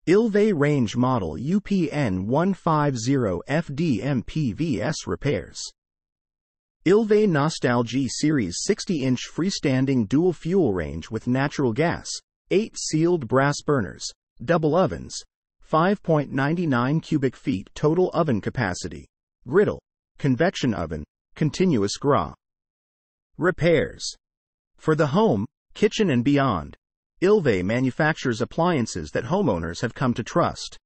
Ilve range model UPN150FDMPVS repairs. Ilve Nostalgie Series 60-inch freestanding dual fuel range with natural gas, 8 sealed brass burners, double ovens, 5.99 cubic feet total oven capacity, griddle, convection oven, continuous gras. Repairs. For the home, kitchen and beyond, Ilve manufactures appliances that homeowners have come to trust.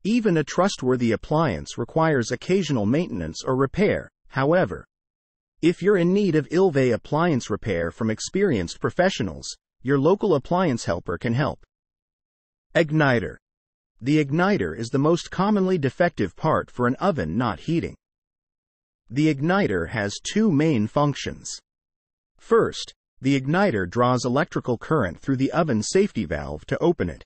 Even a trustworthy appliance requires occasional maintenance or repair, however. If you're in need of Ilve appliance repair from experienced professionals, your local appliance helper can help. Igniter. The igniter is the most commonly defective part for an oven not heating. The igniter has two main functions. First, the igniter draws electrical current through the oven safety valve to open it.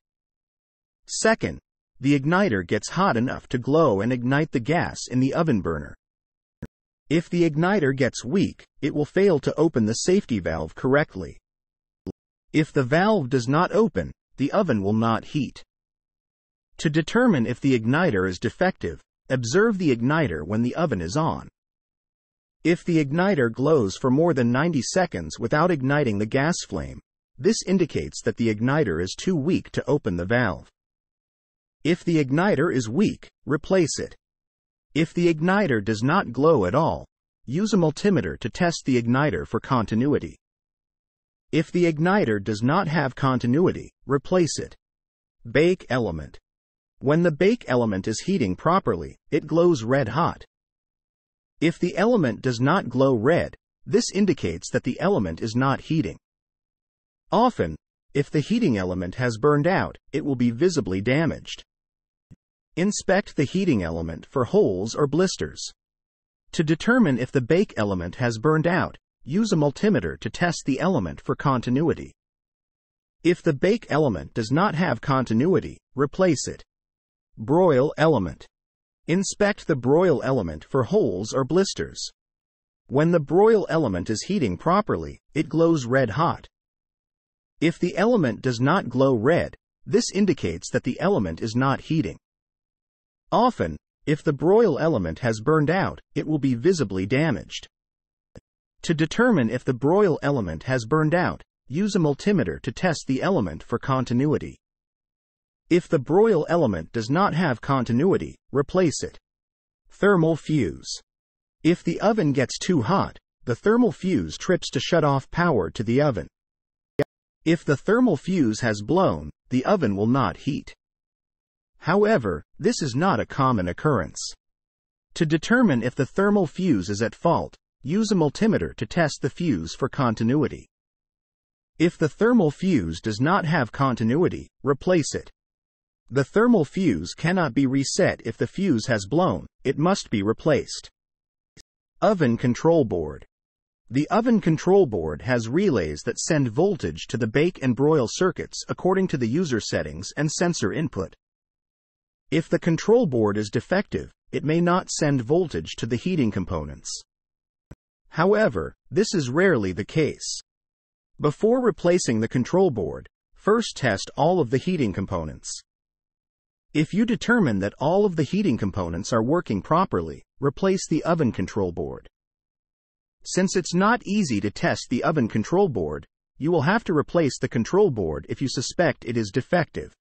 Second, the igniter gets hot enough to glow and ignite the gas in the oven burner. If the igniter gets weak, it will fail to open the safety valve correctly. If the valve does not open, the oven will not heat. To determine if the igniter is defective, observe the igniter when the oven is on. If the igniter glows for more than 90 seconds without igniting the gas flame, this indicates that the igniter is too weak to open the valve. If the igniter is weak, replace it. If the igniter does not glow at all, use a multimeter to test the igniter for continuity. If the igniter does not have continuity, replace it. Bake element. When the bake element is heating properly, it glows red hot. If the element does not glow red, this indicates that the element is not heating. Often, if the heating element has burned out, it will be visibly damaged. Inspect the heating element for holes or blisters. To determine if the bake element has burned out, use a multimeter to test the element for continuity. If the bake element does not have continuity, replace it. Broil element. Inspect the broil element for holes or blisters. When the broil element is heating properly, it glows red hot. If the element does not glow red, this indicates that the element is not heating. Often, if the broil element has burned out, it will be visibly damaged. To determine if the broil element has burned out, use a multimeter to test the element for continuity. If the broil element does not have continuity, replace it. Thermal fuse. If the oven gets too hot, the thermal fuse trips to shut off power to the oven. If the thermal fuse has blown, the oven will not heat. However, this is not a common occurrence. To determine if the thermal fuse is at fault, use a multimeter to test the fuse for continuity. If the thermal fuse does not have continuity, replace it. The thermal fuse cannot be reset if the fuse has blown, it must be replaced. Oven control board. The oven control board has relays that send voltage to the bake and broil circuits according to the user settings and sensor input. If the control board is defective, it may not send voltage to the heating components. However, this is rarely the case. Before replacing the control board, first test all of the heating components. If you determine that all of the heating components are working properly, replace the oven control board. Since it's not easy to test the oven control board, you will have to replace the control board if you suspect it is defective.